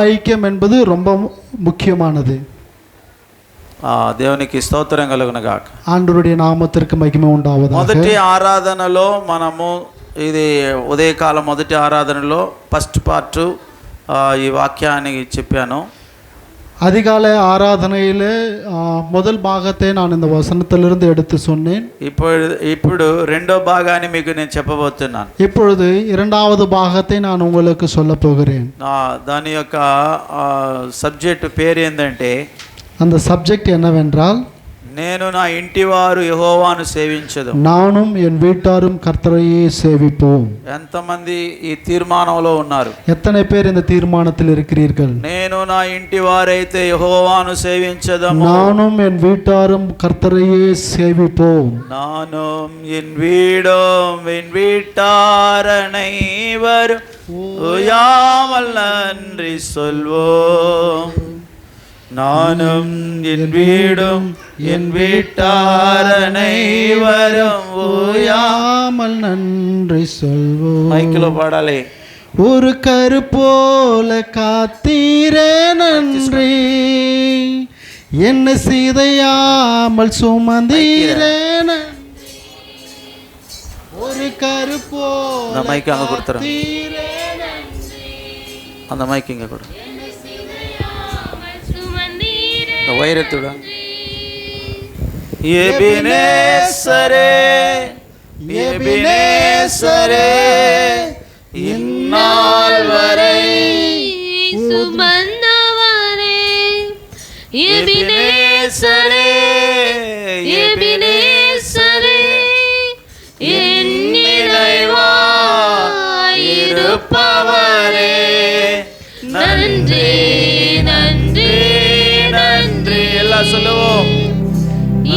ஐக்கியம் என்பது ரொம்ப முக்கியமானது. దేవునికి స్తోత్రం కలుగును గాక. ఆండవరుடைய నామమునకు మహిమ ఉండావதாக. మొదటి ఆరాధనలో మనము ఇది ఉదయకాలం మొదటి ఆరాధనలో ఫస్ట్ పార్ట్ ఈ వాక్యాన్ని చెప్పాను. அதிகாலை ஆராதனையிலே முதல் பாகத்தை நான் இந்த வசனத்திலிருந்து எடுத்து சொன்னேன். ఇప్పుడు రెండో భాగాన్ని మీకు నేను చెప్పబోతున్నాను. இப்பொழுது இரண்டாவது பாகத்தை நான் உங்களுக்கு சொல்ல போகிறேன். దాని యొక్క సబ్జెక్ట్ పేరు ఏంటంటే, அந்த సబ్జెక్ట్ என்னவென்றால், నేను నా ఇంటి వారు యెహోవాను సేవించదు, நானும் என் வீட்டாரும் கர்த்தரையே சேவிப்போம். ఎంతమంది ఈ తీర్మానంలో ఉన్నారు? எத்தனை பேர் இந்த தீர்மானத்தில் இருக்கிறீர்கள்? నేను నా ఇంటి వారైతే యెహోవాను సేవించదము, நானும் என் வீட்டாரும் கர்த்தரையே சேவிப்போம். நானும் என் வீடும் என் வீட்டார் அனைவரும் ஓயாமல் நன்றி சொல்வோம். நானும் என் வீடும் என் வீட்டார் அனைவரும் ஓயாமல் நன்றி சொல்வோம். மைக்கில் பாடாலே. ஒரு கரு போல காத்தீரே நன்றி, என்ன சிதையாமல் சுமந்தீரே நன்றி. ஒரு கரு போல மைக்கு அங்க கொடுத்துறேன், அந்த மைக்கு இங்க கொடு, வைரத்துட. எபினேசரே எபினேசரே இந்நாள் வரை சுமந்தவரே, எபினேசரே எபினேசரே என் நினைவாய் இருப்பவரே, நன்றி நன்றி நன்றி. எல்லாம் சொல்லுவோம்.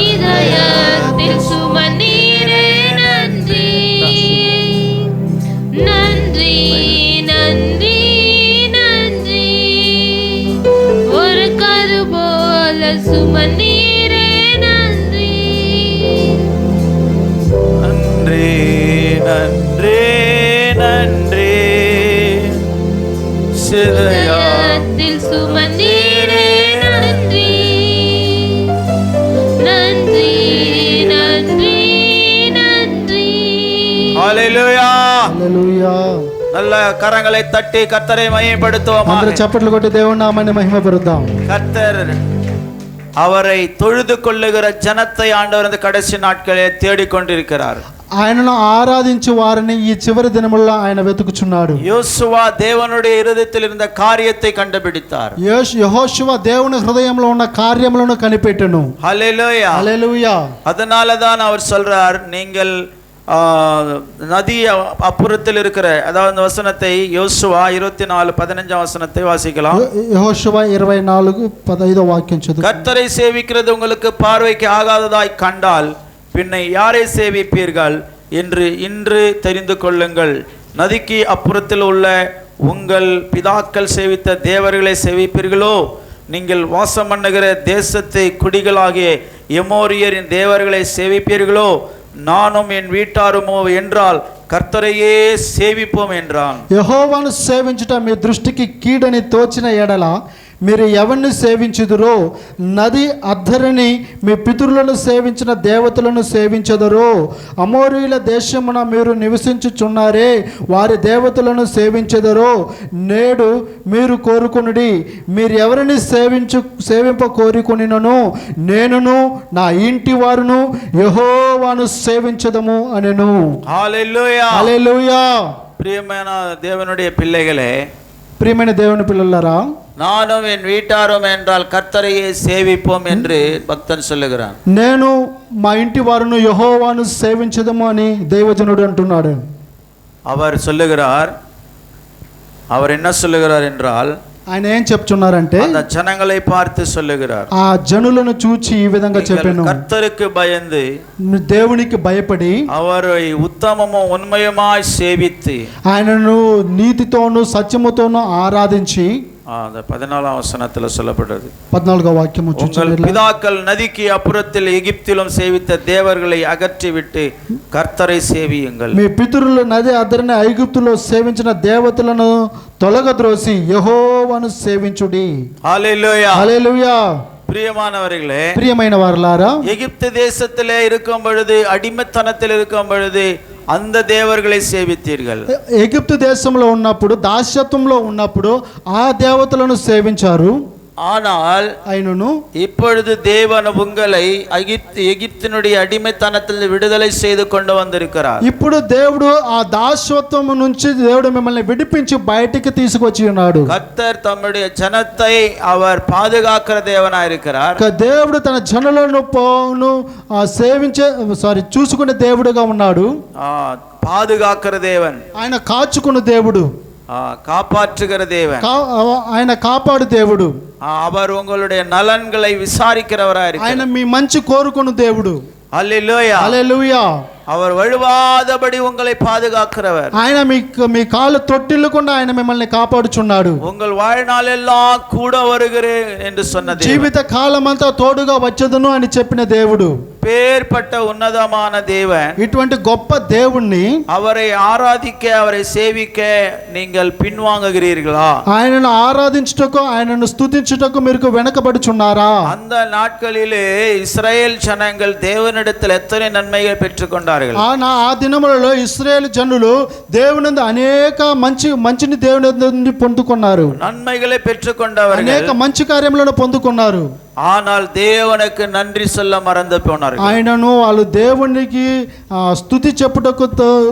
இதயத்தில் சுமந்தீரே நன்றி நன்றி நன்றி நன்றி. ஒரு கரு போல சுமந்தீரே நன்றி நன்றி நன்றி நன்றி. இதயத்தில் சுமந்தீரே நன்றி நன்றி நன்றி நன்றி. ஹல்லேலூயா హల్లెలూయా. நல்ல கரங்களை தட்டி கர்த்தரை மகிமைப்படுத்துவோம். అందరూ చప్పట్లు కొట్టి దేవుని నామాన్ని మహిమపరుద్దాం. கர்த்தர் அவரை தொழுது கொள்ளுகிற ஜனத்தை ஆண்டவர் இந்த கடைசி நாட்களே தேடிக்கொண்டிருக்கிறார். ఆయనను ఆరాధించు వారిని ఈ చివరి దినముల్లో ఆయన వెతుకుచున్నాడు. யோசுவா தேவனுடைய இருதயத்தில் இருந்த காரியத்தை கண்டுபிடித்தார். యెహోషువ దేవుని హృదయంలో ఉన్న కార్యములను కనిపెట్టెను. ஹல்லேலூயா హల్లెలూయా. அதனால தான் அவர் சொல்றார், நீங்கள் நதி அப்புறத்தில் இருக்கிற, அதாவது வசனத்தை யோசுவா 24:15 வசனத்தை வாசிக்கலாம். యెహోషువ 24:15 వాక్యం చదువు. கர்த்தரை சேவிக்கிறது உங்களுக்கு பார்வைக்கு ஆகாததாய் கண்டால் பின்னை யாரை சேவிப்பீர்கள் என்று இன்று தெரிந்து கொள்ளுங்கள். நதிக்கு அப்புறத்தில் உள்ள உங்கள் பிதாக்கள் சேவித்த தேவர்களை சேவிப்பீர்களோ? நீங்கள் வாசம் பண்ணுகிற தேசத்தை குடிகளாகிய எமோரியரின் தேவர்களை சேவிப்பீர்களோ? நானும் என் வீட்டாருமோ என்றால் కర్తరయే సేవిపోం என்றான். యెహోవాను సేవించుట మీ దృష్టికి కీడని తోచిన ఎడల మీరు ఎవరిని సేవించుదురో? నది అద్దరిని మీ పితరులను సేవించిన దేవతలను సేవించదురో? అమోరీల దేశమున మీరు నివసించుచున్నారే, వారి దేవతలను సేవించదురో? నేడు మీరు కోరుకొనుడి, మీరు ఎవరిని సేవింప కోరుకొనినను నేనును నా ఇంటి వారును యెహోవాను సేవించదము అనెను. హల్లెలూయా హల్లెలూయా. ప్రియమైన దేవునుடைய పిల్లలే, ప్రియమైన దేవుని పిల్లలారా, நானும் என் வீட்டாரும் என்றால் கர்த்தரையே சேவிப்போம் என்று பக்தன் சொல்லுகிறான். నేను మా ఇంటి వారును యెహోవాను సేవించదము అని దైవజనుడు అంటున్నాడు. அவர் சொல்லுகிறார், அவர் என்ன சொல்லுகிறார் என்றால், ఆయన ఏం చెప్తున్నారంటే அந்த ஜனங்களை பார்த்து சொல்லுகிறார், ఆ జనులను చూచి ఈ విధంగా చెప్పాను, கர்த்தருக்கு பயந்து దేవునికి భయపడి அவரை உத்தமமும் உண்மையுமாய் சேவித்து ఆయనను నీతితోను సత్యముతోను ఆరాధించి அந்த 14ஆம் வசனத்துல சொல்லப்பட்டது. 14వ వాక్యము உங்கள் చూచినట్లయితే பிதாக்கள் நதிக்கு அப்புறத்தில் எகிப்திலும் சேவித்த தேவர்களை அகற்றிவிட்டு கர்த்தரை சேவியுங்கள். మీ పితరులు నది అద్దరిని ఐగుప్తులో సేవించిన దేవతలను తొలగద్రోసి యెహోవాను సేవించుడి. హల్లెలూయా. హల్లెలూయా. பிரியமானவர்களே, ప్రియమైన వారలారా, எகிப்து தேசத்திலே இருக்கும் பொழுது, அடிமைத்தனத்தில் இருக்கும் பொழுது அந்த தேவர்களை சேவித்தீர்கள். ఎగిప్తు దేశంలో ఉన్నప్పుడు, దాస్యత్వంలో ఉన్నప్పుడు ఆ దేవతలను సేవించారు. ஆனால் అయినను இப்பொழுது தேவன் உங்களை எகிப்தினுடைய அடிமைத்தனத்தில் விடுதலை செய்து கொண்டு வந்திருக்கிறார். ఇప్పుడు దేవుడు ఆ దాస్యత్వం నుంచి దేవుడు మిమ్మల్ని విడిపించి బయటికి తీసుకొచ్చి ఉన్నాడు. கர்த்தர் தம்முடைய ஜனத்தை அவர் பாதுகாக்கிற தேவனாய் இருக்கிறார். దేవుడు తన జనులను చూసుకునే దేవుడుగా ఉన్నాడు. பாதுகாக்கிற தேவன், ఆయన కాచుకున్న దేవుడు, காப்பாற்றுகிற தேவன், ఆయన కాపాడు దేవుడు. அவர் உங்களுடைய நலன்களை விசாரிக்கிறவராய் இருக்கிறார். ఆయన మీ మంచి కోరుకున్న దేవుడు. హల్లెలూయా. హల్లెలూయా. அவர் வழுவாதபடி உங்களை பாதுகாக்கிறவர். ఆయన మీ కాలు తొట్టిల్లకుండా ఆయన మిమ్మల్ని కాపాడుచున్నాడు. உங்கள் வாழ்நாள் எல்லாம் கூட வருகிறேன் என்று சொன்ன தேவன், జీవిత కాలమంతా తోడుగా వచ్చేదను అని చెప్పిన దేవుడు, பேர்பட்ட ఉన్నதமான தேவன், ఇటువంటి గొప్ప దేవుణ్ణి அவரை ஆராதிக்க, அவரை சேவிக்க நீங்கள் பின்வாங்குகிறீர்களா? ఆయనను ఆరాధించుటకు, ఆయనను స్తుతించుటకు మీరు వెనకబడుచున్నారా? அந்த நாட்களிலே இஸ்ரவேல் ஜனங்கள் தேவனிடத்தில் எத்தனை நன்மைகள் பெற்றுக்கொண்டார்கள். ఆ దినములలో ఇశ్రాయేలు జనులు దేవుని అనేక మంచిని దేవుని నుండి పొందుకున్నారు. நன்மைகளை பெற்றுக்கொண்டவர்கள், అనేక మంచి కార్యములను పొందుకున్నారు. ஆனால் தேவனுக்கு நன்றி சொல்ல மறந்து போனார்கள். ఆయనను వాళ్ళు దేవునికి స్తుతి చెప్పుటకు,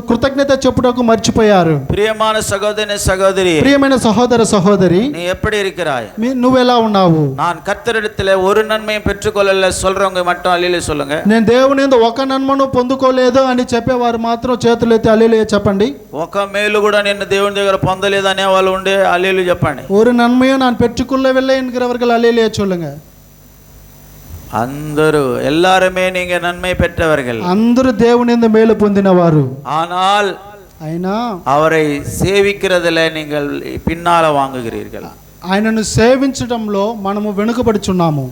కృతజ్ఞత చెప్పుటకు మర్చిపోయారు. பிரியமான சகோதரனே, சகோதரி, ప్రియమైన సహోదర సహోదరి, நீ எப்படி இருக்கிறாய்? నువ్వెలా ఉన్నావు? நான் கர்த்தரிடத்தில் ஒரு நன்மையும் பெற்றுக்கொள்ளல சொல்றவங்க மட்டும் அல்லேலூயா சொல்லுங்க. నేను దేవుని యందు ఒక నన్మను పొందుకోలేదు అని చెప్పేవారు మాత్రం చేతులెత్తి హల్లెలూయా చెప్పండి. ఒక మేలు కూడా నిన్ను దేవుని దగ్గర పొందలేదనే వాళ్ళు ఉండే அல்லேலூயா చెప్పండి. ஒரு நன்மையும் நான் பெற்றுக்கொள்ளவில்லை என்கிறவர்கள் ஹல்லேலூயா சொல்லுங்க. అందరూ எல்லாருமே நீங்க நன்மை பெற்றவர்கள். అందరూ దేవుని యందు మేలు పొందినవారు. ஆனால் అయినా அவரை சேவிக்கிறதுல நீங்கள் பின்னால வாங்குகிறீர்கள். ఆయనను సేవించడంలో మనము వెనుకబడుచున్నాము.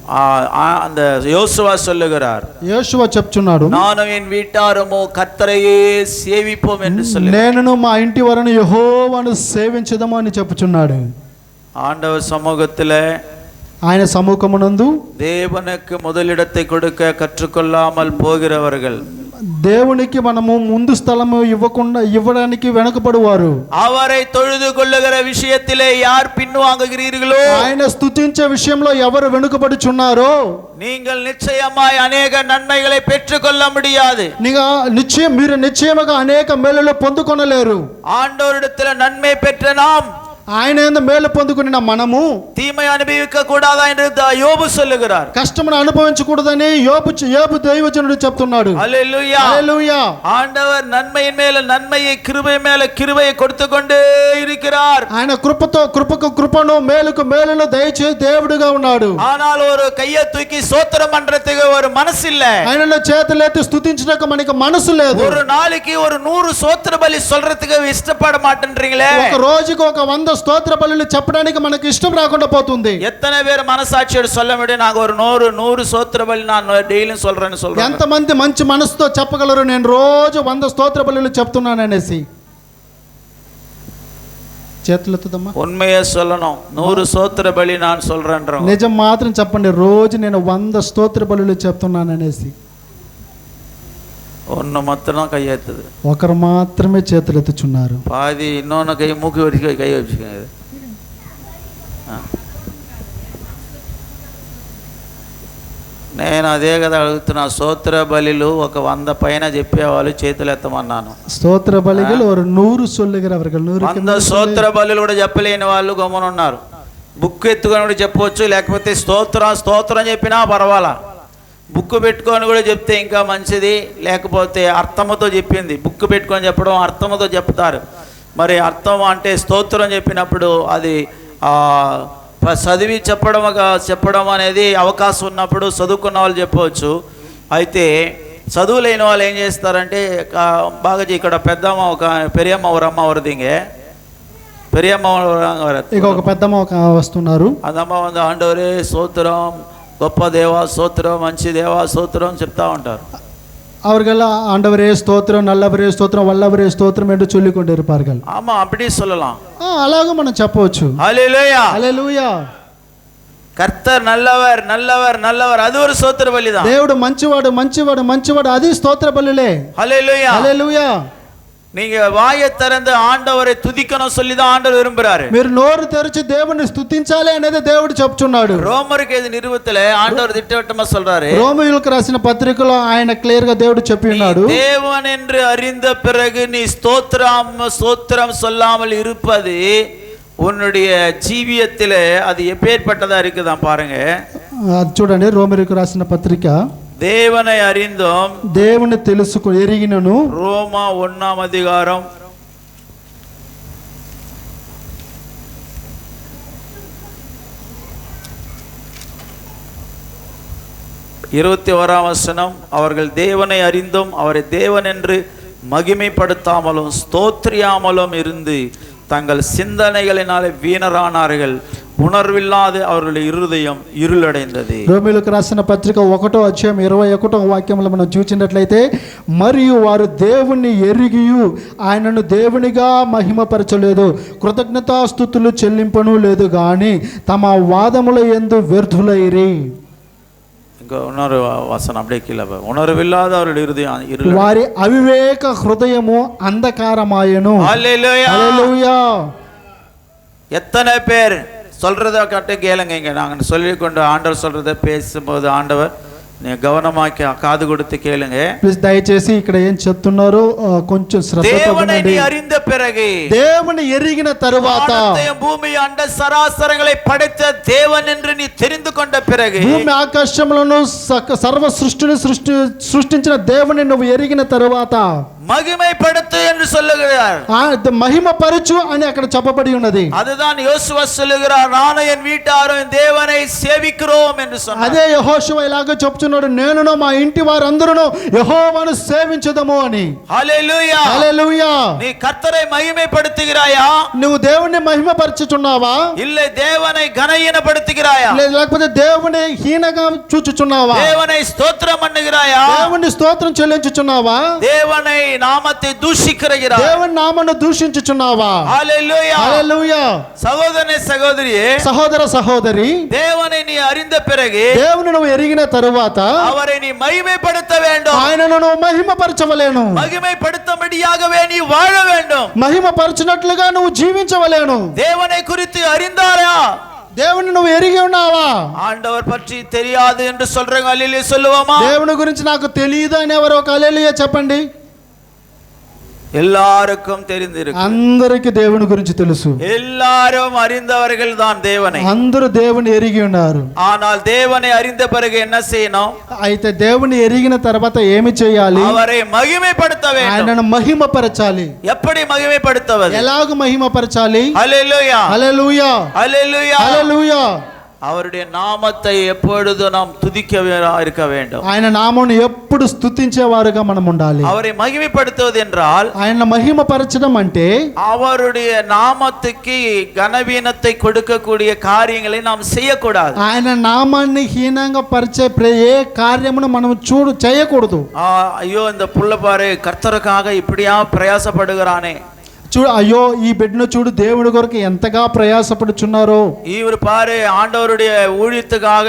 அந்த யோசுவா சொல்லுகிறார், యోషువ చెప్తున్నాడు, நானும் என் வீட்டாருமோ கர்த்தரையே சேவிப்போம் என்று சொல்லி, నేను మా ఇంటి వారిని యెహోవాను సేవించుదాము అని చెప్పుచున్నాడు. ஆண்டவர் சமூகத்துல, ఆయన సముఖమునందు தேவனுக்கு முதலிடத்தை கொடுக்க கற்றுக்கொள்ளாமல் போகிறவர்கள், దేవునికి మనము ముందు స్థలము ఇవ్వడానికి వెనుకబడువారు. அவரை தொழுது கொள்ளுகிற விஷயத்திலே யார் பின்வாங்குகிறீர்களோ, ఆయన స్తుతించే విషయంలో ఎవరు వెనుకబడుచున్నారో, நீங்கள் நிச்சயமாய் அநேக நன்மைகளை பெற்றுக்கொள்ள முடியாது. మీరు నిశ్చయముగా అనేక మేలులు పొందుకొనలేరు. ஆண்டவரிடத்தில் நன்மை பெற்ற நாம் ఆయన యందు మేలు పొందుకున్న మనము தீமை அனுபவிக்க கூடாதா என்று யோபு சொல்லுகிறார். కష్టమును అనుభవించకూడదని యోబు దైవజనుడు చెప్తున్నాడు. హల్లెలూయా. హల్లెలూయా. ஆண்டவர் நன்மையின் மேல நன்மையை, கிருபை மேல கிருபையை கொடுத்து கொண்டே இருக்கிறார். ఆయన కృపకు కృపను, మేలుకు మేలును దయచే దేవుడుగా ఉన్నాడు. ஆனால் ஒரு கையை தூக்கி ஸ்தோத்திரம் பண்றதுக்கு ஒரு మనసు இல்ல. ఆయనలో చేతులెత్తి స్తుతించడానికి మనకి మనసు లేదు. ஒரு நாளைக்கு ஒரு 100 ஸ்தோத்திர பலி சொல்றதுக்கு இஷ்டப்பட மாட்டேன்றீங்களே. ఒక రోజుకి ఒక 100 స్తోత్ర బలులు చెప్పడానికి మనకి ఇష్టం రాకుండా పోతుంది. எத்தனை பேர் மனசாட்சியோடு சொல்ல முடியும், நாங்க ஒரு 100 ஸ்தோத்திர பலி நான் டெய்லியும் சொல்றேன்னு சொல்றாங்க? ఎంత మంది మంచి మనసుతో చెప్పగలరు నేను రోజు 100 స్తోత్ర బలులు చెప్తున్నాను అనేసి? చేతులెత్తుదమ్మా. உண்மையே சொல்லணும், 100 ஸ்தோத்திர பலி நான் சொல்றேன்றோம். నిజం మాత్రం చెప్పండి, రోజు నేను 100 స్తోత్ర బలులు చెప్తున్నాను అనేసి. ஒன்று மாத்திரம் கையெழுத்துது, ఒకరు మాత్రమే చేతులెత్తుచున్నారు. பாதி இன்னொன்று கை மூக்கு வரைக்கும் கை வச்சுக்கோங்க. నేను అదే కదా అడుగుతున్నా. స్తోత్ర బలిలు ఒక 100 పైన చెప్పేవాళ్ళు చేతులు ఎత్తమన్నాను. స్తోత్ర బలిகள் ஒரு 100 சொல்லுகிறவர்கள் 100 స్తోత్ర బలులు కూడా చెప్పలేని వాళ్ళు గమ్మున ఉన్నారు. బుక్ ఎత్తుకొని కూడా చెప్పవచ్చు, లేకపోతే స్తోత్రం చెప్పినా పర్వాలా, బుక్ పెట్టుకొని కూడా చెప్తే ఇంకా మంచిది. లేకపోతే అర్థముతో చెప్పింది, బుక్ పెట్టుకొని చెప్పడం అర్థముతో చెప్తారు. మరి అర్థం అంటే స్తోత్రం చెప్పినప్పుడు అది చదివి చెప్పడం అనేది అవకాశం ఉన్నప్పుడు చదువుకున్న వాళ్ళు చెప్పవచ్చు. అయితే చదువు లేని వాళ్ళు ఏం చేస్తారంటే బాగా ఇక్కడ పెద్దమ్మ ఒక పెరియమ్మ ఒక అమ్మ వరదింగే பெரியம்மா வராங்க. ఇక ఒక పెద్దమ్మ వస్తున్నారు. அந்த అమ్మ வந்து ఆండవరే సోత్రం, గొప్ప దేవా సోత్రం, మంచి దేవా సోత్రం చెప్తా ఉంటారు. அவர்கள் ஆண்டவரே ஸ்தோத்திரம், நல்லவரே ஸ்தோத்திரம், வல்லவரே ஸ்தோத்திரம் என்று சொல்லிக் கொண்டிருப்பார்கள். ஆமா, அப்படி சொல்லலாம். అలాగే మనం చెప్పవచ్చు. హల్లెలూయా, హల్లెలూయా. కర్తర్ நல்லவர் நல்லவர் நல்லவர், அது ஒரு ஸ்தோத்திர பலி தான். దేవుడు మంచివాడు మంచివాడు మంచివాడు, అది స్తోత్ర బలులే. హల్లెలూయా, హల్లెలూయా. நீங்க வாயை திறந்து ஆண்டவரை துதிக்கணும் சொல்லி தான் ஆண்டவர் விரும்புறாரு. మీరు నోరు తెరిచి దేవుని స్తుతించాలి అనేది దేవుడు చెప్తున్నాడు. రోమருக்கு ఇది నిరువతలే ఆండவர் திட்டவட்டமா சொல்றாரு. రోమీయులకు రాసిన పత్రికలో ఆయన క్లియర్ గా దేవుడు చెప్పి ఉన్నాడు, தேவன் என்று அறிந்த பிறகு நீ ஸ்தோத்திரம் சொல்லாமல் இருப்பது உன்னுடைய ஜீவியத்திலே அது எப்பேற்பட்டதா இருக்குதான் பாருங்க. చూడండి, రోమీయులకు రాసిన పత్రిక, தேவனை அறிந்தோம் దేవుని తెలుసుకు ఎరిగినను. ரோமா 1ஆம் அதிகாரம் 21ஆம் வசனம், அவர்கள் தேவனை அறிந்தும் அவரை தேவன் என்று மகிமைப்படுத்தாமலும் ஸ்தோத்திரியாமலும் இருந்து தங்கள் சிந்தனைகளினாலே வீணரானார்கள், உணர்வில்லாத அவர்களுடைய இருதயம் இருளடைந்தது. రోమీయులకు రాసిన పత్రిక 1వ అధ్యాయం 21వ వాక్యంలో మనం చూసినట్లయితే, మరియు వారు దేవుణ్ణి ఎరిగియు ఆయనను దేవునిగా మహిమపరచలేదు, కృతజ్ఞతాస్తుతులు చెల్లింపను లేదు గాని తమ వాదముల యందు వ్యర్థులైరి. இன்னொரு வசனம் அப்படியே கீழே, உணர்வில்லாத அவருடைய இருதயம் இருள், వారి అవివేక హృదయము అంధకారమాయెను. ஹல்லேலூயா, హల్లెలూయా. எத்தனை பேர் சொல்றத கட்ட கேளுங்க. இங்க நாங்க சொல்லி கொண்டு ஆண்டவர் சொல்றத பேசும்போது ஆண்டவர் நீ கவனமாக்கி காது கொடுத்து கேளுங்க. ప్లీజ్ దయచేసి ఇక్కడ ఏం చెప్తున్నారో కొంచెం శ్రద్ధతో தேவனை వినండి. அறிந்த பிறகு, దేవుని ఎరిగిన తరువాత, வானத்தையும் பூமி அண்ட சராசரங்களை படைத்த தேவன் என்று நீ தெரிந்து கொண்ட பிறகு, భూమి ఆకాశములను సర్వ సృష్టిని సృష్టించిన దేవుని నువ్వు ఎరిగిన తరువాత மகிமைப்படுத்து என்று சொல்லுகிறார். మహిమపరచు అని అక్కడ చెప్పబడి ఉన్నది. அதுதான் யோசுவா சொல்லுகிறார், நானும் என் வீட்டாரும் தேவனை சேவிக்கிறோம் என்று சொன்னார். అదే యెహోషువ ఇలాగ చెప్తున్నాడు, నేనును మా ఇంటి వారందరూ యెహోవాను సేవించుదము అని. హల్లెలూయా, హల్లెలూయా. நீ கர்த்தரை மகிமைப்படுத்துகிறாயா? నువ్వు దేవుణ్ణి మహిమపరచుచున్నావా? இல்லை தேவனை கனஹீனப்படுத்துகிறாயா? లేకపోతే దేవుని హీనగా చూచుచున్నావా? தேவனை ஸ்தோத்திரம் பண்ணுகிறாயா? దేవుని స్తోత్రం చెల్లించుచున్నావా? தேவனை நாமத்தை தூஷிக்கிறாயா? దేవుని నామమును దూషించుచున్నావా? హల్లెలూయా, హల్లెలూయా. సహోదరనే సహోదరియే, సహోదర సహోదరి, தேவனை நீ அறிந்த பிறகு దేవుని నువ్వు ఎరిగిన తరువాత அவரை நீ மகிமைப்படுத்த வேண்டும். ఆయనను నువ్వు మహిమపరచవలేను. மகிமைப்படுத்தும்படியாகவே நீ வாழ வேண்டும். మహిమపరచునట్లుగా నువ్వు జీవించవలేను. தேவனை குறித்து அறிந்தாரா? దేవుని నువ్వు ఎరిగి ఉన్నావా? ஆண்டவர் பற்றி தெரியாது என்று சொல்றவங்க அல்லேலூயா சொல்லுவோமா? దేవుని గురించి నాకు తెలియదు అని ఎవరో ఒక హల్లెలూయా చెప్పండి. எல்லாருக்கும் தெரிந்திருக்கு. అందరికి దేవుని గురించి తెలుసు. எல்லாரும் அறிந்தவர்கள் தான் தேவனை. అందరూ దేవుని ఎరిగి ఉన్నారు. ஆனால் தேவனை அறிந்த பிறகு என்ன செய்யணும்? అయితే దేవుని ఎరిగిన తర్వాత ఏమి చేయాలి? அவரை மகிமைப்படுத்த வேண்டும். ఆయనను మహిమపరచాలి. எப்படி మహిமைப்படுத்துவது? ఎలాగ మహిమపరచాలి? హల్లెలూయా, హల్లెలూయా, హల్లెలూయా, హల్లెలూయా. அவருடைய நாமத்தை எப்பொழுது நாம் துதிக்க இருக்க வேண்டும். ఆయన నామమును ఎప్పుడు స్తుతించేవారుగా మనం ఉండాలి. அவரை మహిமைப்படுத்துவது என்றால், ఆయన మహిమపరచడం అంటే அவருடைய நாமத்துக்கு கனவீனத்தை கொடுக்கக்கூடிய காரியங்களை நாம் செய்யக்கூடாது. ఆయన నామాన్ని హీనంగా పరిచే ఏ కార్యమును మనం చేయకూడదు. ஐயோ இந்த புள்ள பாரு கர்த்தருக்காக இப்படியா பிரயாசப்படுகிறானே, చూడు, అయ్యో ఈ బిడ్డను చూడు, దేవుడి కొరకు ఎంతగా ప్రయాసపడుచున్నారో. இவர் பாரு ஆண்டவருடைய ஊழியத்துக்காக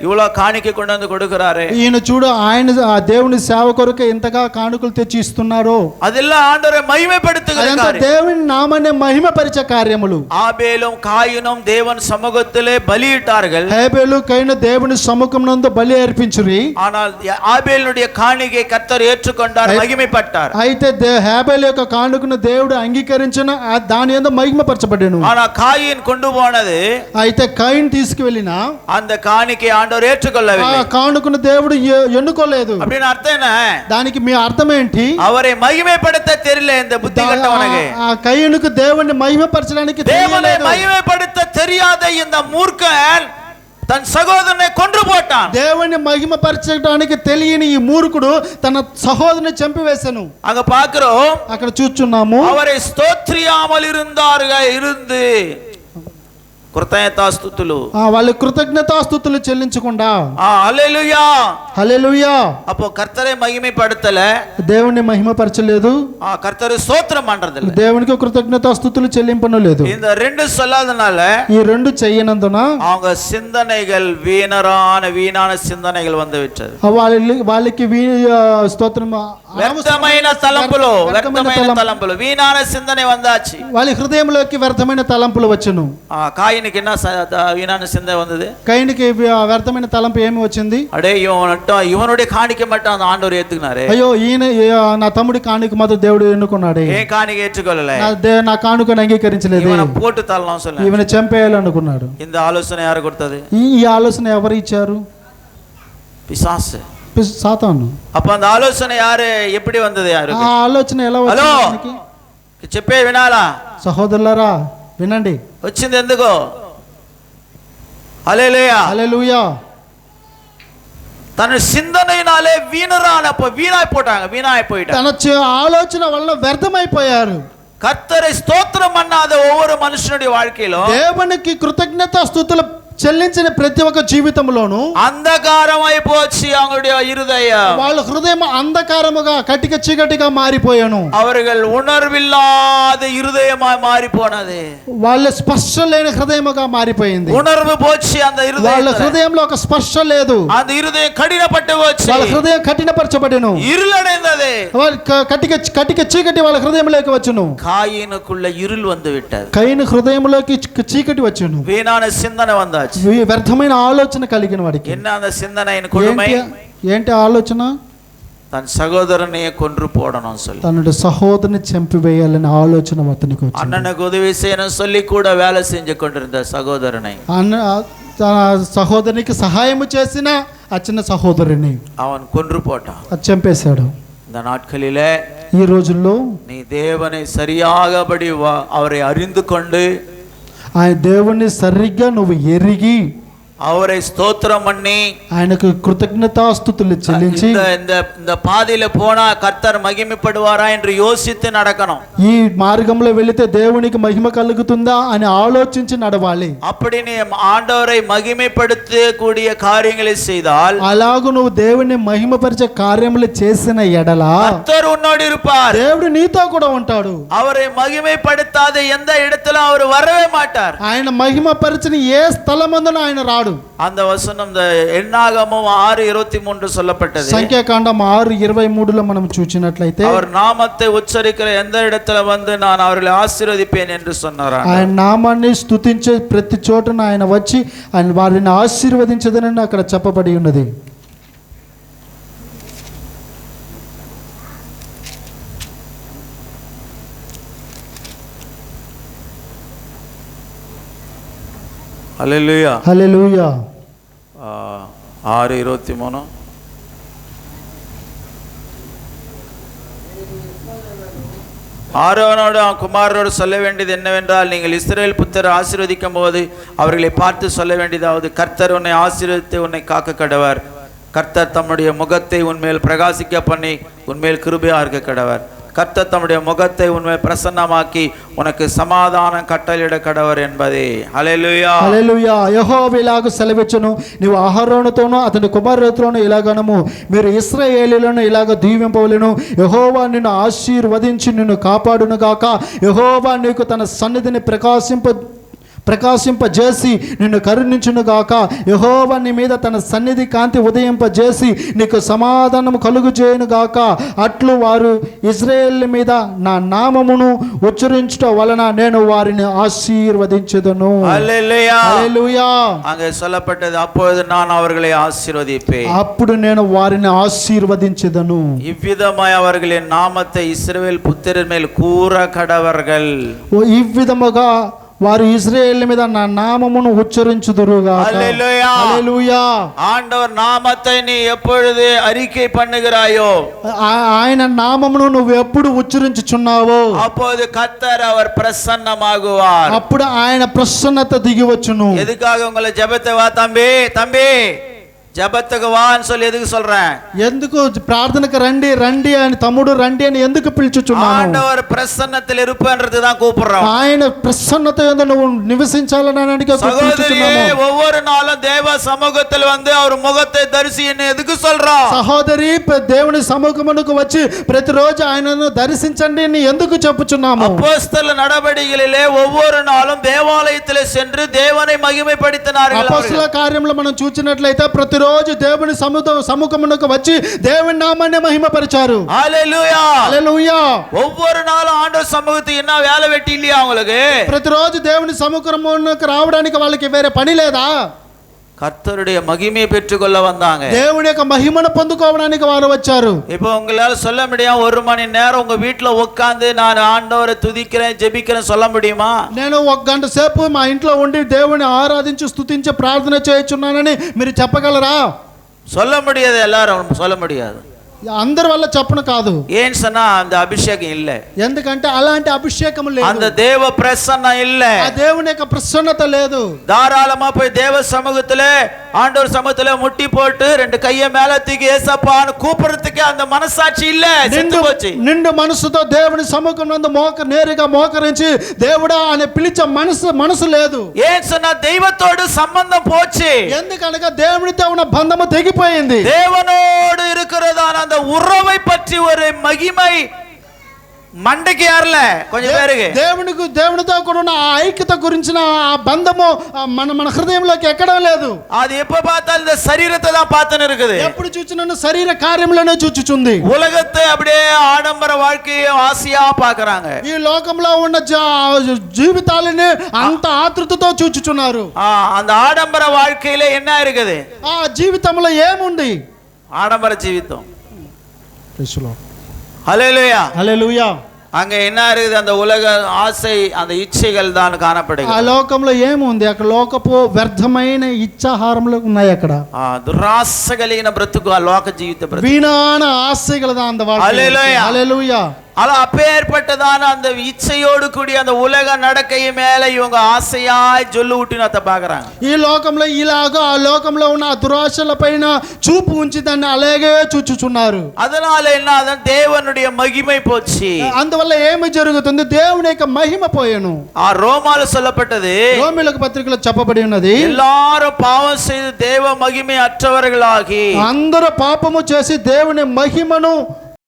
இவ்வளவு காணிக்கை கொண்டு வந்து கொடுக்கிறாரு. ఈయన చూడు, ఆయన ఆ దేవుని సేవ కొరకు ఎంతగా కానుకలు తెచ్చి ఇస్తున్నారో. அதெல்லாம் ஆண்டவரை மகிமைப்படுத்துகிற காரியம். దేవుని నామాన్ని మహిమపరిచే కార్యములు. ஆபேலும் காயினும் தேவன் சமூகத்திலே பலியிட்டார்கள். హేబేలు కయీను దేవుని సముఖమునందు బలి అర్పించురి. ஆனால் ஆபேலுடைய காணிக்கை கர்த்தர் ஏற்றுக்கொண்டார், மகிமைப்பட்டார். అయితే హేబేలు యొక్క కానుకను దేవుడు అంగీకరించిన దాని యందు మహిమపరచబడెను. ஆனா காயின் கொண்டு போனது, అయితే కయీను తీసుకువెళ్ళిన அந்த காணிக்கை ஆண்டவர் ஏற்றுக்கொள்ளவில்லை. ఆ కానుకను దేవుడు ఎన్నుకోలేదు. அப்படின்னு అర్థం என்ன? దానికి మీ అర్థం ఏంటి? அவரை மகிமைப்படுத்த தெரியல இந்த புத்தி கட்டவனுக்கு. ఆ కయీనుకు దేవుణ్ణి మహిమపరచడానికి தேவனை மகிமைப்படுத்த தெரியாத இந்த மூர்க்கன் தன் சகோதரனை கொன்று போட்டான். దేవుని మహిమపరచడానికి తెలియని ఈ మూర్ఖుడు తన సహోదరుని చంపివేశాను. அங்க பாக்குறோம், అక్కడ చూస్తున్నాము அவரை ஸ்தோத்திரியாமல் இருந்து కృతజ్ఞతాస్తుతులు, వాళ్ళు కృతజ్ఞతాస్తుతులు చెల్లించకుండా హల్లెలూయా హల్లెలూయా அப்போ கர்த்தரை மகிமைப்படுத்தல, దేవుని మహిమపరచలేదు, கர்த்தரை ஸ்தோத்திரம் பண்றதில்ல, దేవునికి కృతజ్ఞతాస్తుతులు చెల్లింపను లేదు. இந்த ரெண்டு சொல்லாதனால ఈ రెండు చెయ్యనందున அவங்க சிந்தனைகள் வீணான சிந்தனைகள் வந்து விட்டது. వాళ్ళకి స్తోత్రం వ్యర్థమైన తలంపులు వీణాన సిందనే వందాచి. వాళ్ళ హృదయంలోకి వ్యర్థమైన తలంపులు వచ్చును. కాయినికి என்ன వీణాన సిందనే வந்தது? కైనికి వ్యర్థమైన తలంపు ఏమి వచ్చింది? అడే ఇవనుடைய కాணிக்க மட்டும் அந்த ஆண்டவர் ஏத்துக்கினாரே. అయ్యో ఈయన నా తమ్ముడి కాணிక మాత్రం దేవుడు ఎన్నుకున్నాడే. ఏ కాணிక ఏற்றுకోలే, నా కానుకను అంగీకరించలేదు, ఇవన పోటు తల్లడం சொல்ல, ఈవెన చంపేయాలనుకున్నాడు. இந்த ఆలోచన யாரு கொடுத்தது? ఈ ఆలోచన ఎవరు ఇచ్చారు? పిశాసు, సాతాను. அப்ப அந்த ఆలోచన யாரு எப்படி வந்தது? யாரு ఆ ఆలోచన ఎలా వచ్చింది? చెప్పే వినాలా సహోదరులారా వినండి. వచ్చింది ఎందుకో? హల్లెలూయా హల్లెలూయా. తన సిందనైనాలే వీణాయి పోయిட்டாங்க. తన ఆలోచన వల్ల వ్యర్థమైపోయారు. கர்த்தரை ஸ்தோத்திரம் பண்ணாத ஒவ்வொரு மனுஷனுடைய வாழ்க்கையிலும் దేవునికి కృతజ్ఞతాస్తుతులు చెల్లించిన ప్రతి ఒక్క జీవితంలోనూ అంధకారం అయిపోచి அவங்களுடைய இருதயம், వాళ్ళ హృదయం అంధకారముగా కటిక చీకటిగా మారిపోయాను. அவர்கள் உணர்வில்லாத இருதயமாய் மாறி போனது. వాళ్ళ స్పర్శ లేని హృదయముగా మారిపోయింది. ఉణర్వు పోచి அந்த இருதயம், వాళ్ళ హృదయంలో ఒక స్పర్శ లేదు. அந்த இருதயம் కఠినపట్టు పోచి వాళ్ళ హృదయం కఠినపరచబడెను, இருளடைந்தது. కటిక చీకటి వాళ్ళ హృదయంలోకి వచ్చును. కాయినుకుள்ள இருள் வந்து விட்டது. కయీను హృదయంలోకి చీకటి వచ్చును. వీణాన సిందన వందాచి, వ్యర్థమైన ఆలోచన కలిగిన వాడికి. என்ன அந்த சிந்தனையின் கொடுமை? ఏంటి ఆలోచన? தன் சகோதரனையே கொன்று போடணும் சொல்லி, తన సహోదరుని చంపివేయాలని ఆలోచన అతనికి వచ్చింది. అన్నకు ఉదவி செய்யணும் சொல்லி கூட வேலை செஞ்சு கொண்டிருந்த సహోదరனை, తన సహోదరునికి సహాయం చేసిన ఆ చిన్న సహోదరుని அவன் கொன்று போட்டான். అది చంపేశాడు. இந்த நாட்களிலே ఈ రోజుల్లో நீ தேவனை சரியாகபடி அவரை அறிந்து கொண்டு ఆయన దేవుణ్ణి సరిగ్గా నువ్వు ఎరిగి அவரை ஸ்தோத்திரம் பண்ணி ఆయనకు కృతజ్ఞతాస్తుతులు చెల్లించి இந்த பாதையில போனா கர்த்தர் மகிமைப்படுவாரா என்று யோசித்து நடக்கணும். ఈ మార్గంలో వెళితే దేవునికి మహిమ కలుగుతుందా అని ఆలోచించి నడవాలి. அப்படி நீ ஆண்டவரை మహిమపడக்கூடிய காரியங்களை செய்தால், అలాగూ నువ్వు దేవుని మహిమపరిచే కార్యములు చేసిన ఎడల கர்த்தர் உன்னோடு இருப்பார். దేవుడు నీతో కూడా ఉంటాడు. அவரை மகிமைப்படுத்தாத எந்த இடத்துல அவர் வரவே மாட்டார். ఆయన మహిమపరిచిన ఏ స్థలమందున ఆయన రాడు. அந்த வசனம் இந்த எண்ணாகமம் 6:23 சொல்லப்பட்டது. సంఖ్యాకాండం 6:23లో మనం చూసినట్లయితే அவர் నామத்தை ఉచ్చరిக்கிற எந்த இடத்துல வந்து நான் அவர்களை ஆசీర్వదిப்பேன் என்று சொன்னார். ఆయన నామాన్ని స్తుతించే ప్రతి చోటన ఆయన వచ్చి ఆయన వారిని ఆశీర్వదించదనని అక్కడ చెప్పబడి ఉన్నది. హల్లెలూయా హల్లెలూయా. 6:23 ஆரோனோடு குமாரனோடு சொல்ல வேண்டியது என்னவென்றால், நீங்கள் இஸ்ரவேல் புத்திரரை ஆசீர்வதிக்கும் போது அவர்களை பார்த்து சொல்ல வேண்டியதாவது, கர்த்தர் உன்னை ஆசீர்வதித்து உன்னை காக்க கடவர். கர்த்தர் தம்முடைய முகத்தை உன்மேல் பிரகாசிக்க பண்ணி உன்மேல் கிருபையா இருக்க கடவர். கர்த்தர் தம்முடைய முகத்தை உன்மேல் பிரசன்னமாக்கி உனக்கு సమాధానం కట్టలిడ కడవర్ என்பదే. హల్లెలూయా హల్లెలూయా. యెహోవా ఇలాగ సెలవిచ్చును, నీవు అహరోనుతోనూ అతని కుమారులతోనూ ఇలాగనము, మీరు ఇశ్రాయేలీయులను ఇలాగ దీవింపవలెను. యెహోవా నిన్ను ఆశీర్వదించి నిన్ను కాపాడును గాక. యెహోవా నీకు తన సన్నిధిని ప్రకాశింపజేసి నిన్ను కరుణించును గాక. యెహోవా నీ మీద తన సన్నిధి కాంతి ఉదయింపజేసి నీకు సమాధానము కలుగు చేయను గాక. అట్లు వారు ఇశ్రాయేలు మీద నా నామమును ఉచ్చరించుట వలన నేను వారిని ఆశీర్వదించెదను. హల్లెలూయా హల్లెలూయా. அங்கே சொல்லப்பட்டது, அப்பொழுது நான் அவர்களை ஆசீர்வதிப்பேன், అప్పుడు నేను వారిని ఆశీర్వదించెదను. இவ்விதமாய் அவர்களின் நாமத்தை இஸ்ரவேல் புத்திரர் மேல் கூற கடவர்கள். ఈ విధముగా వారు ఇశ్రాయేలు మీద నా నామమును ఉచ్చరించుదురుగాక. హల్లెలూయా. హల్లెలూయా. ஆண்டவர் நாமத்தை நீ எப்பொழுது அறிக்கை பண்ணுகிறாயோ ఆయన నామమును నువ్వు ఎప్పుడు ఉచ్చరించుచున్నావో அப்போது கர்த்தர் அவர் பிரசன்னமாகுவார். అప్పుడు ఆయన ప్రసన్నత దిగి వచ్చును. எதுக்காக உங்களை ஜெபத்தை வா தம்பி தம்பி ஜெபத்துக்கு வான்னு சொல்லி எதுக்கு சொல்றேன்? ఎందుకు ప్రార్థనకు రండి రండి అని తమ్ముడు రండి అని ఎందుకు పిలుచుచున్నాను? ஆண்டவர் பிரசன்னத்தில் இருப்பேன்றது தான் கூப்பிடுறோம். ఆయన ప్రసన్నత యందు నువ్వు నివసించాలని சகோதரியே, ஒவ்வொரு நாளும் தேவ சமூகத்தில் வந்து அவர் முகத்தை தரிசின்னு எதுக்கு சொல்றோம்? సహోదరి దేవుని సముఖమునకు వచ్చి ప్రతిరోజు ఆయనను దర్శించండి అని ఎందుకు చెప్పుచున్నాము? அப்போஸ்தல நடவடிக்கைகளிலே ஒவ்வொரு நாளும் தேவாலயத்திலே சென்று தேவனை மகிமைப்படுத்தினார்கள். అపొస్తలుల కార్యములు మనం చూచినట్లయితే ప్రతిరోజు దేవుని సముఖమునకు వచ్చి దేవుని నామాన్ని మహిమపరిచారు. హల్లెలూయా. హల్లెలూయా. ஒவ்வொரு நாளும் ஆண்டவர் சமூகத்துக்கு என்ன வேலை வெட்டி இல்லையா உங்களுக்கு? ప్రతిరోజు దేవుని సముఖమునకు రావడానికి వాళ్ళకి వేరే పని లేదా? கர்த்தருடைய மகிமையை பெற்றுக்கொள்ள வந்தாங்க. దేవుని యొక్క మహిమను పొందుకోవడానికి వారు వచ్చారు. இப்போ உங்களால சொல்ல முடியும் 1 மணி நேரம் உங்க வீட்டுல உட்கார்ந்து நான் ஆண்டவரை துதிக்கிறேன் ஜெபிக்கிறேன் சொல்ல முடியுமா? నేను 1 గంట సేపు మా ఇంట్లో ఉండి దేవుని ఆరాధించి స్తుతించి ప్రార్థన చేయుచున్నానని మీరు చెప్పగలరా? சொல்ல முடியாது. எல்லாரும் சொல்ல முடியாது. అందరి వల్ల చెప్పను కాదు. ஏன் சொன்னா அந்த அபிஷேகம் இல்ல. ఎందుకంటే అలాంటి అభిషేకం లేదు. அந்த தேவ பிரசன்னம் இல்ல. ఆ దేవుని యొక్క ప్రసన్నత లేదు. தாராளமா போய் தேவ சமூகத்திலே ஆண்டவர் சமூகத்திலே முட்டி போட்டு 2 கையை மேல தூக்கி ஏசப்பான்னு கூப்பிடுறதுக்கு அந்த మనసాட்சி இல்ல. செத்து போச்சு. నిండు మనసుతో దేవుని సముఖం నందు నేరుగా మోకరించి దేవుడా అని పిలిచే మనసు లేదు. ஏன் சொன்னா தெய்வத்தோடு சம்பந்தம் போச்சு. ఎందుకనగా దేవునితో ఉన్న బంధము తెగిపోయింది. தேவனோடு இருக்கிறதான அந்த உறவை பற்றி ஒரு மகிமை మండకి ఏర్ల కొంచెం పేరుకి దేవునితో కూడా ఉన్న ఆ ఐక్యత గురించిన ఆ బంధము మన హృదయంలోకి ఎక్కడం లేదు. అది எப்ப பார்த்தாலும் இந்த சரீரத்தை தான் பார்த்துன்னு இருக்குது. ఎప్పుడు చూచినా శరీర కార్యములనే చూచుచుంది. உலகத்தை அப்படியே ஆடம்பர வாழ்க்கையை ఆశயா பார்க்கறாங்க. ఈ లోకంలో ఉన్న జీవితాలని అంత ఆతృతతో చూచుచున్నారు. அந்த ஆடம்பர வாழ்க்கையில என்ன இருக்குது? ఆ జీవితంలో ఏముంది? ஆடம்பர జీవితం. ஹல்லேலூயா. హల్లెలూయా. அங்க என்ன இருக்குது? அந்த உலக ஆசை அந்த ఇచ్చைகள் தான் காணப்படுகிறது. ఆ లోకంలో ఏముంది? అక్కడ లోకపు వ్యర్థమైన ఇచ్చాహారములు ఉన్నాయి. అక్కడ దురాశ కలిగిన బ్రతుకు ఆ లోక జీవిత బ్రతుకు. వీణాన ఆశగలదా அந்த வாழ்க்கை. ஹல்லேலூயா. హల్లెలూయా. అలా அப்பேற்பட்டதான அந்த ఇచ్చையோடு கூடிய அந்த உலக நடக்கைய மேல இவங்க ஆசையாய் జొల్లు ఊటినత பாக்குறாங்க. ఈ లోకంలో ఇలాగా ఆ లోకంలో ఉన్న దురాశల పైన చూపు ఉంచి దాన్ని అలాగే చూచుచున్నారు. அதனால என்ன ஆகும்? தேவனுடைய மகிமை போச்சு. అందువల్ల ఏమి జరుగుతుంది? దేవుని యొక్క మహిమ పోయెను. ఆ రోమాలో சொல்லப்பட்டது, రోమీయులకు పత్రికలో చెప్పబడి ఉన్నది, எல்லாரும் பாவம் செய்து தேவ மகிமை அற்றவர்களாகி అందరూ పాపము చేసి దేవుని మహిమను